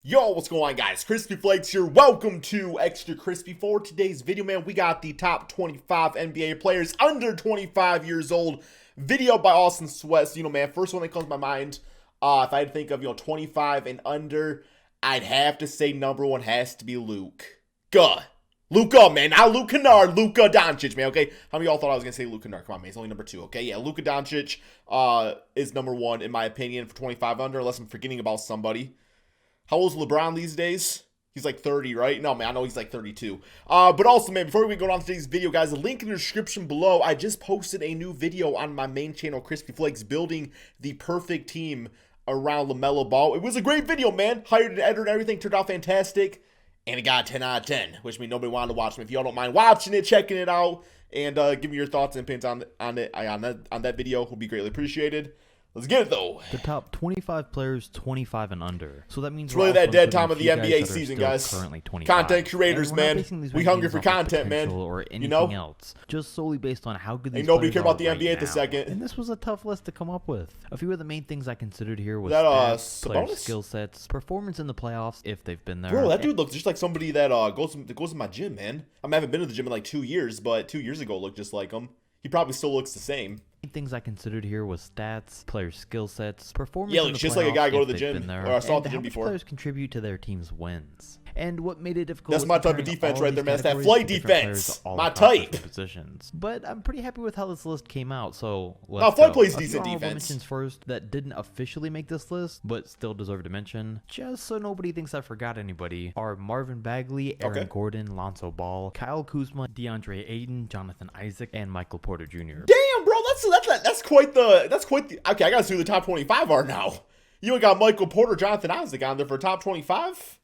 Yo, what's going on, guys? Crispy Flakes here. Welcome to Extra Crispy. For today's video, man, we got the top 25 NBA players under 25 years old video by Austin Sweat. So, man, first one that comes to my mind, if I had to think of, 25 and under, I'd have to say number one has to be Luka, man. Not Luke Kennard, Luka Doncic, man, okay? How many of y'all thought I was going to say Luka Kennard? Come on, man. He's only number two, okay? Yeah, Luka Doncic is number one, in my opinion, for 25 under, unless I'm forgetting about somebody. How old is LeBron these days? He's like 30, right? No, man, I know he's like 32. But also, man, before we go on to today's video, guys, the link in the description below, I just posted a new video on my main channel, Crispy Flakes, building the perfect team around LaMelo Ball. It was a great video, man. Hired an editor and everything, turned out fantastic. And it got a 10 out of 10, which means nobody wanted to watch me. If y'all don't mind watching it, checking it out, and give me your thoughts and opinions on that video, will be greatly appreciated. Let's get it, though. The top 25 players 25 and under. So that means it's really that dead time of the NBA season, guys. Currently 25. Content creators, man. We hungry for content, man. Or anything else. Just solely based on how good these Ain't nobody care about the right NBA at the now. second. And this was a tough list to come up with. A few of the main things I considered here was that, stats, player Sabonis? skill sets, performance in the playoffs if they've been there. Bro, that dude looks just like somebody that goes to my gym, man. I haven't been to the gym in like 2 years, but 2 years ago looked just like him. He probably still looks the same. Things I considered here was stats, player skill sets, performance. Yeah, in looks the just like a guy playoffs go to if the they've gym, been there, or I saw at the and gym how much before. Players contribute to their team's wins. And what made it difficult. That's was my type of comparing defense all right there, these man. It's that categories flight to different defense. players all My across type. different positions. But I'm pretty happy with how this list came out. So let's No, Flight go. plays A few decent honorable defense. mentions first that didn't officially make this list, but still deserve to mention, just so nobody thinks I forgot anybody, are Marvin Bagley, Aaron Gordon, Lonzo Ball, Kyle Kuzma, DeAndre Ayton, Jonathan Isaac, and Michael Porter Jr. Damn, bro, that's quite the. Okay, I gotta see who the top 25 are now. You ain't got Michael Porter, Jonathan Isaac on there for top 25.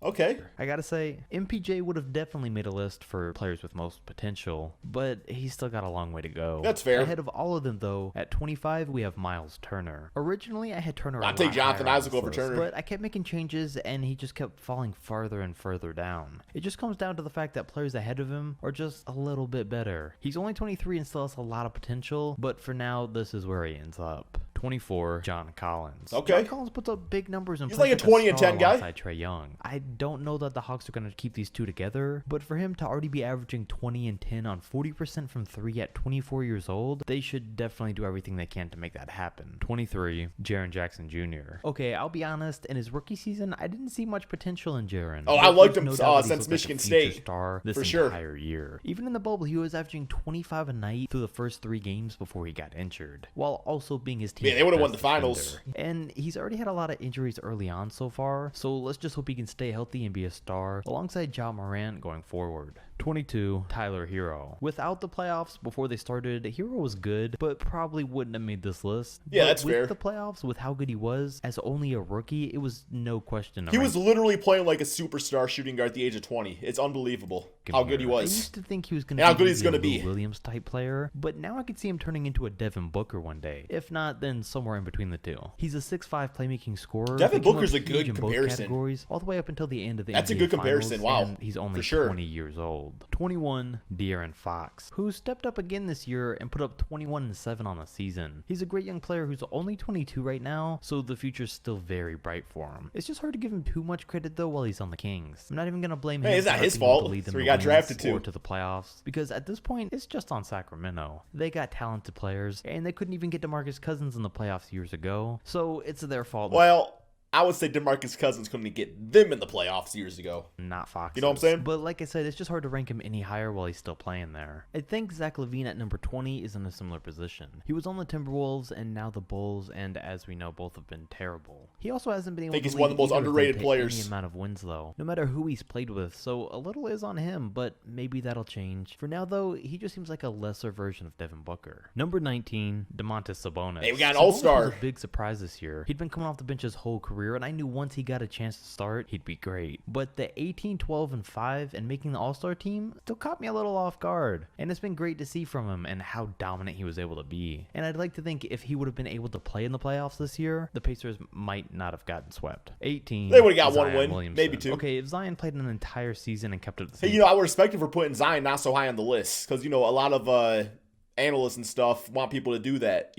Okay. I gotta say, MPJ would have definitely made a list for players with most potential, but he's still got a long way to go. That's fair. Ahead of all of them, though, at 25, we have Miles Turner. Originally, I had Turner. I'd take Jonathan Isaac over Turner, but I kept making changes, and he just kept falling farther and further down. It just comes down to the fact that players ahead of him are just a little bit better. He's only 23 and still has a lot of potential, but for now, this is where he ends up. 24, John Collins. Okay. John Collins puts up big numbers and he's plays like a 20 and 10 guy. alongside Trae Young. I don't know that the Hawks are going to keep these two together, but for him to already be averaging 20 and 10 on 40% from 3 at 24 years old, they should definitely do everything they can to make that happen. 23, Jaren Jackson Jr. Okay, I'll be honest, in his rookie season, I didn't see much potential in Jaren. Oh, I liked him since since Michigan State. Star this for sure. entire year. Even in the bubble, he was averaging 25 a night through the first 3 games before he got injured, while also being his team's Yeah, they would have won the best finals. defender. And he's already had a lot of injuries early on so far, so let's just hope he can stay healthy and be a star alongside Ja Morant going forward. 22, Tyler Hero. Without the playoffs before they started, Hero was good, but probably wouldn't have made this list. Yeah, but that's with fair. The playoffs, with how good he was, as only a rookie, it was no question. He was literally playing like a superstar shooting guard at the age of 20. It's unbelievable how good he I was. used to think he was going And how to good be he's gonna a be. Lou Williams type player, but now I could see him turning into a Devin Booker one day. If not, then somewhere in between the two. He's a 6'5" playmaking scorer. Devin who came Booker's up a good huge in both comparison. categories, all the way up until the end of the That's a NBA good comparison. Finals, Wow. and he's only For sure. 20 years old. 21, De'Aaron Fox, who stepped up again this year and put up 21 and 7 on the season. He's a great young player who's only 22 right now, so the future's still very bright for him. It's just hard to give him too much credit though while he's on the Kings. I'm not even gonna blame him. Hey, it's not for his not being able fault. to lead them So he to got wins drafted too. or to the playoffs, because at this point it's just on Sacramento. They got talented players, and they couldn't even get DeMarcus Cousins in the playoffs years ago, so it's their fault. Well, I would say DeMarcus Cousins couldn't get them in the playoffs years ago. Not Fox. You know what I'm saying? But like I said, it's just hard to rank him any higher while he's still playing there. I think Zach LaVine at number 20 is in a similar position. He was on the Timberwolves and now the Bulls, and as we know, both have been terrible. He also hasn't been able I think to he's one of the most lead either underrated them to players. any amount of wins though, no matter who he's played with, so a little is on him, but maybe that'll change. For now though, he just seems like a lesser version of Devin Booker. Number 19, Domantas Sabonis. Hey, we got an Sabonis all-star. was a big surprise this year. He'd been coming off the bench his whole career, and I knew once he got a chance to start, he'd be great. But the 18, 12, and 5 and making the All-Star team still caught me a little off guard. And it's been great to see from him and how dominant he was able to be. And I'd like to think if he would have been able to play in the playoffs this year, the Pacers might not have gotten swept. 18. They would've got one Zion win, Williamson. maybe two. Okay, if Zion played an entire season and kept it the Hey, same. I would respect him for putting Zion not so high on the list because, a lot of analysts and stuff want people to do that,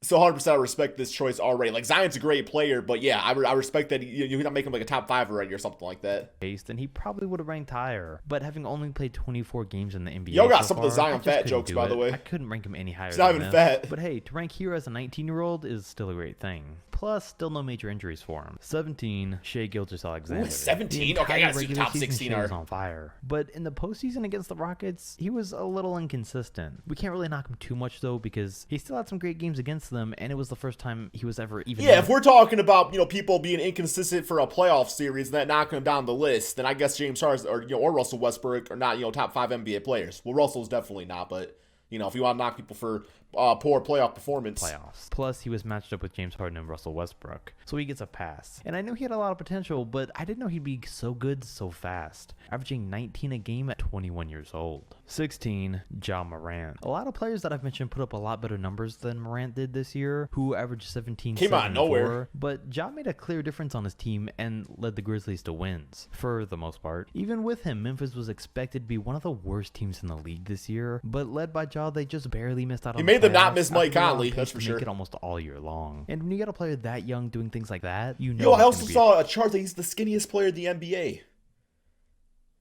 So 100% I respect this choice already. Like, Zion's a great player, but yeah, I respect that you're not making him like a top 5 already or something like that. Then he probably would have ranked higher. But having only played 24 games in the NBA Y'all got so some of the far, Zion fat jokes, by the way. I couldn't rank him any higher He's not than even this. fat. But hey, to rank here as a 19-year-old is still a great thing. Plus, still no major injuries for him. 17, Shai Gilgeous-Alexander. Ooh, 17? Okay, I gotta see top 16 was on fire. But in the postseason against the Rockets, he was a little inconsistent. We can't really knock him too much, though, because he still had some great games against them, and it was the first time he was ever even... Yeah, if we're talking about, people being inconsistent for a playoff series and that knocking them down the list, then I guess James Harden or Russell Westbrook are not, top 5 NBA players. Well, Russell's definitely not, but, if you want to knock people for poor playoff performance. Playoffs. Plus, he was matched up with James Harden and Russell Westbrook, so he gets a pass. And I knew he had a lot of potential, but I didn't know he'd be so good so fast, averaging 19 a game at 21 years old. 16, Ja Morant. A lot of players that I've mentioned put up a lot better numbers than Morant did this year, who averaged 17, came out of nowhere. But Ja made a clear difference on his team and led the Grizzlies to wins, for the most part. Even with him, Memphis was expected to be one of the worst teams in the league this year, but led by Ja, they just barely missed out on He made them not miss after Mike they were on Conley, pace that's to for sure. Make it almost all year long. And when you got a player that young doing things like that, you know. Yo, I also saw a chart that he's the skinniest player in the NBA.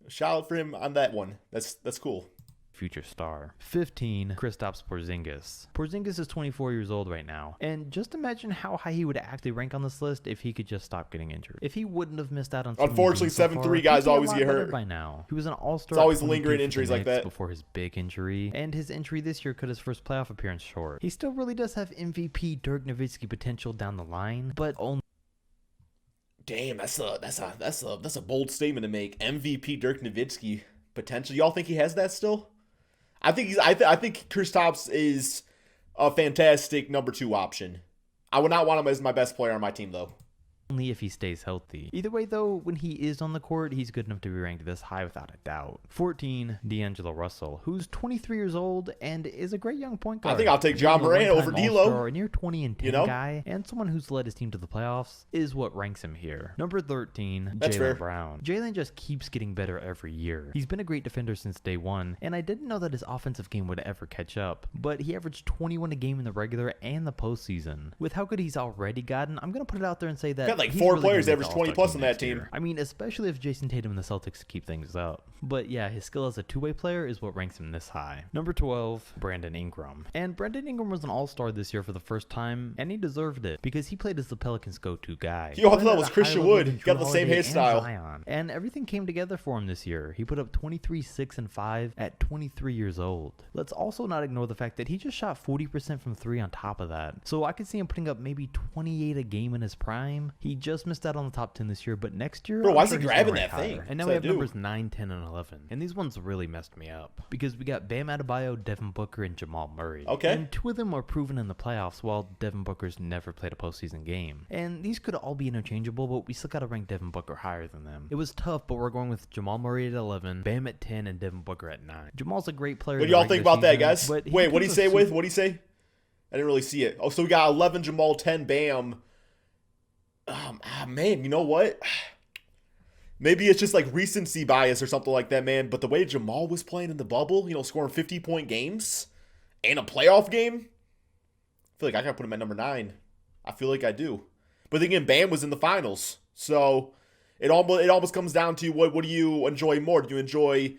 Shout out for him on that one. That's cool. Future star. 15, Kristaps Porzingis. Porzingis is 24 years old right now, and just imagine how high he would actually rank on this list if he could just stop getting injured. If he wouldn't have missed out on. Unfortunately, 7'3" guys always get hurt by now. He was an all-star. It's always lingering injuries like that before his big injury, and his injury this year cut his first playoff appearance short. He still really does have MVP Dirk Nowitzki potential down the line, but only. Damn, that's a bold statement to make. MVP Dirk Nowitzki potential. Y'all think he has that still? I think I think Kristaps is a fantastic number 2 option. I would not want him as my best player on my team, though. Only if he stays healthy. Either way, though, when he is on the court, he's good enough to be ranked this high without a doubt. 14, D'Angelo Russell, who's 23 years old and is a great young point guard. I think I'll take Ja Morant over D'Lo. A near 20 and 10 guy, and someone who's led his team to the playoffs is what ranks him here. Number 13, Jaylen Brown. Jaylen just keeps getting better every year. He's been a great defender since day one, and I didn't know that his offensive game would ever catch up, but he averaged 21 a game in the regular and the postseason. With how good he's already gotten, I'm going to put it out there and say that like 4 players average 20 plus on that team. I mean, especially if Jason Tatum and the Celtics keep things up. But yeah, his skill as a two-way player is what ranks him this high. Number 12, Brandon Ingram. And Brandon Ingram was an all-star this year for the first time, and he deserved it because he played as the Pelicans' go-to guy. Yo, I thought that was Christian Wood. He got the same hairstyle. And everything came together for him this year. He put up 23, 6, and 5 at 23 years old. Let's also not ignore the fact that he just shot 40% from 3 on top of that. So I could see him putting up maybe 28 a game in his prime. He just missed out on the top 10 this year, but next year, bro, why is he grabbing that thing? And now we have numbers 9, 10, and 11. And these ones really messed me up because we got Bam Adebayo, Devin Booker, and Jamal Murray. Okay. And 2 of them were proven in the playoffs while Devin Booker's never played a postseason game. And these could all be interchangeable, but we still got to rank Devin Booker higher than them. It was tough, but we're going with Jamal Murray at 11, Bam at 10, and Devin Booker at 9. Jamal's a great player. What do y'all think about that, guys? Wait, what do you say with? What do you say? I didn't really see it. Oh, so we got 11 Jamal, 10 Bam. Man, you know what? Maybe it's just like recency bias or something like that, man. But the way Jamal was playing in the bubble, scoring 50-point games and a playoff game, I feel like I gotta put him at number 9. I feel like I do. But then again, Bam was in the finals, so it almost comes down to what do you enjoy more? Do you enjoy?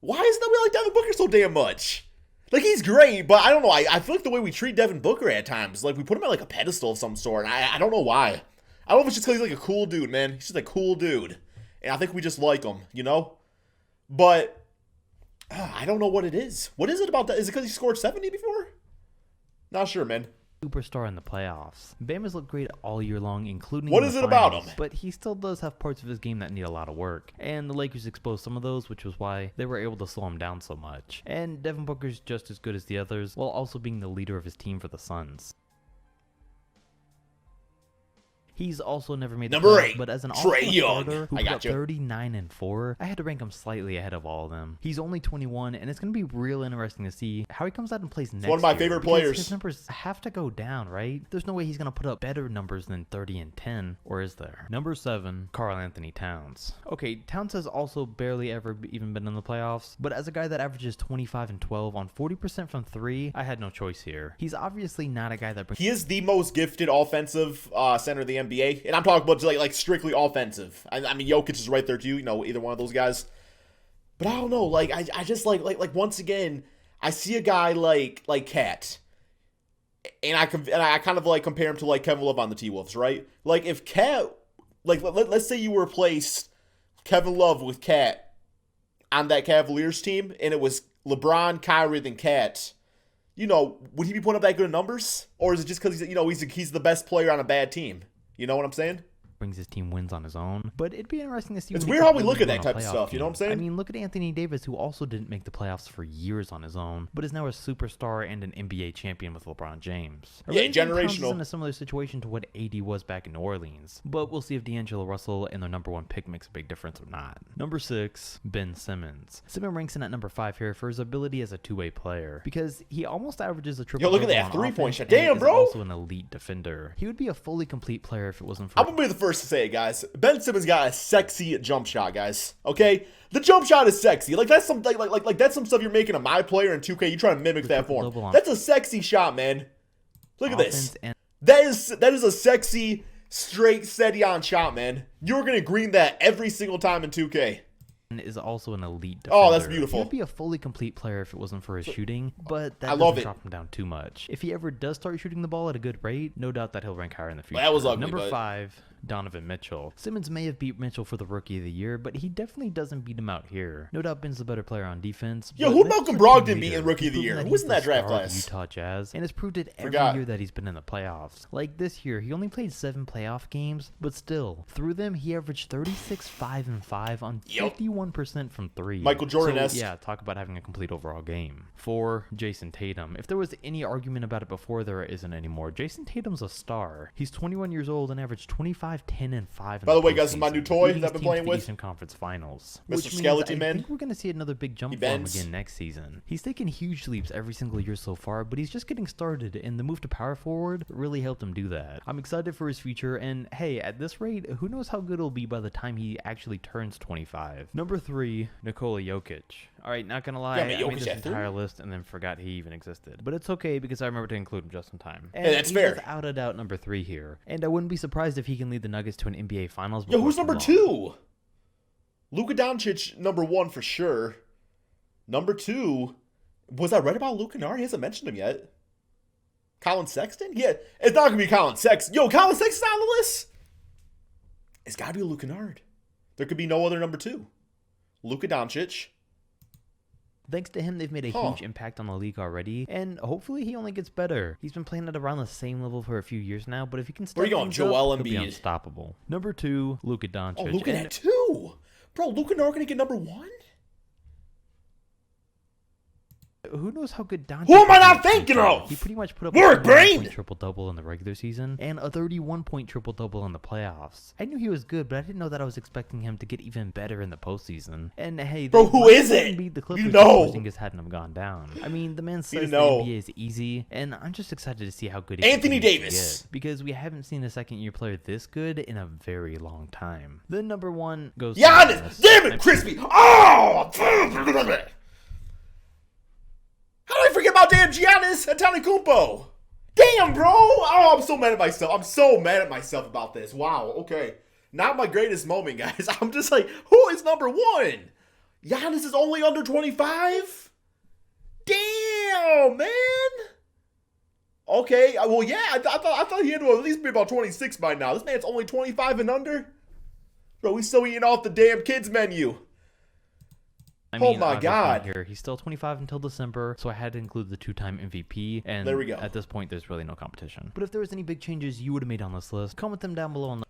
Why is nobody like Devin Booker so damn much? Like, he's great, but I don't know. I feel like the way we treat Devin Booker at times, like we put him at like a pedestal of some sort. And I don't know why. I don't know if it's just because he's like a cool dude, man. He's just a cool dude. And I think we just like him, But I don't know what it is. What is it about that? Is it because he scored 70 before? Not sure, man. Superstar in the playoffs. Bam has looked great all year long, including what is it about him? But he still does have parts of his game that need a lot of work. And the Lakers exposed some of those, which was why they were able to slow him down so much. And Devin Booker's just as good as the others, while also being the leader of his team for the Suns. He's also never made the Number playoffs, 8, but as an Trae all-star Young. starter who I put got up you. 39 and 4, I had to rank him slightly ahead of all of them. He's only 21, and it's going to be real interesting to see how he comes out and plays next year. One of my favorite because players. His numbers have to go down, right? There's no way he's going to put up better numbers than 30 and 10, or is there? Number 7, Karl Anthony Towns. Okay, Towns has also barely ever even been in the playoffs, but as a guy that averages 25 and 12 on 40% from 3, I had no choice here. He's obviously not a guy that brings... He is the most gifted offensive center of the NBA, and I'm talking about just like strictly offensive. I mean, Jokic is right there too. You know, either one of those guys. But I don't know. Like, I just like once again, I see a guy like Cat, and I kind of like compare him to like Kevin Love on the T-Wolves, right? Like if Cat, like let's say you replaced Kevin Love with Cat on that Cavaliers team, and it was LeBron, Kyrie, then Cat. You know, would he be putting up that good numbers, or is it just because he's the best player on a bad team? You know what I'm saying? Brings his team wins on his own, but it'd be interesting to see. It's weird how we look at that type of stuff. You know what I'm saying? I mean, look at Anthony Davis, who also didn't make the playoffs for years on his own, but is now a superstar and an NBA champion with LeBron James. Yeah, generational. Towns is in a similar situation to what AD was back in New Orleans, but we'll see if D'Angelo Russell and their number 1 pick makes a big difference or not. Number 6, Ben Simmons. Simmons ranks in at number 5 here for his ability as a two-way player, because he almost averages a triple. Yo, look at that 3-point shot. Damn, bro. Also an elite defender. He would be a fully complete player if it wasn't for. I'm gonna be the first to say it, guys. Ben Simmons got a sexy jump shot, guys. Okay, the jump shot is sexy. Like that's some like that's some stuff you're making a my player in 2K. You trying to mimic that form. That's a sexy shot, man. Look at this. That is a sexy, straight, steady on shot, man. You're gonna green that every single time in 2K. Is also an elite defender. Oh, that's beautiful. He would be a fully complete player if it wasn't for his shooting, but that doesn't drop him down too much. If he ever does start shooting the ball at a good rate, no doubt that he'll rank higher in the future. Well, that was ugly. Number 5, Donovan Mitchell. Simmons may have beat Mitchell for the Rookie of the Year, but he definitely doesn't beat him out here. No doubt Ben's the better player on defense. Yo, who Malcolm Brogdon beat in Rookie of the Year? Who was in that draft class? Utah Jazz, and has proved it every year that he's been in the playoffs. Like this year, he only played 7 playoff games, but still, through them, he averaged 36, 5, and 5 on 51% from 3. Michael Jordan-esque. So, yeah, talk about having a complete overall game. 4, Jason Tatum. If there was any argument about it before, there isn't anymore. Jason Tatum's a star. He's 21 years old and averaged 25, 10, and 5 in By the way, postseason, guys, this is my new toy that I've been playing with. Eastern Conference Finals. Mr. Skeleton Man. I think we're going to see another big jump for him again next season. He's taken huge leaps every single year so far, but he's just getting started, and the move to power forward really helped him do that. I'm excited for his future, and hey, at this rate, who knows how good it'll be by the time he actually turns 25. Number 3, Nikola Jokic. Alright, not gonna lie, I made this entire list and then forgot he even existed. But it's okay because I remember to include him just in time. And hey, that's fair. Without a doubt, number 3 here. And I wouldn't be surprised if he can lead the Nuggets to an NBA Finals. Yo, who's number 2? Luka Doncic, number 1 for sure. Number 2, was I right about Luke Kennard? He hasn't mentioned him yet. Colin Sexton? Yeah, it's not gonna be Colin Sexton. Yo, Colin Sexton's on the list? It's gotta be Luke Kennard. There could be no other number 2. Luka Doncic. Thanks to him, they've made a huge impact on the league already, and hopefully he only gets better. He's been playing at around the same level for a few years now, but if he can step things up, he'll be unstoppable. Number 2, Luka Doncic. Oh, Luka at 2? Bro, Luka Doncic gonna get number 1? Who knows how good Doncic Who am I not thinking of? He pretty much put up a 31-point triple-double in the regular season and a 31-point triple-double in the playoffs. I knew he was good, but I didn't know that I was expecting him to get even better in the postseason. And hey, bro, who is it? Beat the Clippers, you know. Porzingis hadn't have gone down. I mean, the man says the NBA is easy, and I'm just excited to see how good Anthony Davis, because we haven't seen a second-year player this good in a very long time. Then number 1 goes Giannis. Damn it, crispy. Oh. How did I forget about damn Giannis Antetokounmpo? Damn, bro. Oh, I'm so mad at myself. I'm so mad at myself about this. Wow, okay. Not my greatest moment, guys. I'm just like, who is number 1? Giannis is only under 25? Damn, man. Okay, well, yeah, I thought he had to at least be about 26 by now. This man's only 25 and under? Bro, he's still eating off the damn kids menu. I mean, oh my God! Here. He's still 25 until December, so I had to include the 2-time MVP. And there we go. At this point, there's really no competition. But if there was any big changes you would have made on this list, comment them down below.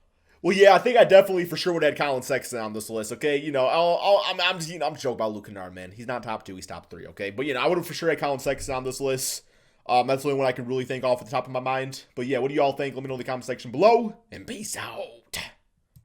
Well, yeah, I think I definitely for sure would have had Colin Sexton on this list. Okay, you know, I'm joking about Luke Kennard, man. He's not top 2, he's top 3. Okay, but you know, I would have for sure had Colin Sexton on this list. That's the only one I can really think off at the top of my mind. But yeah, what do y'all think? Let me know in the comment section below, and peace out.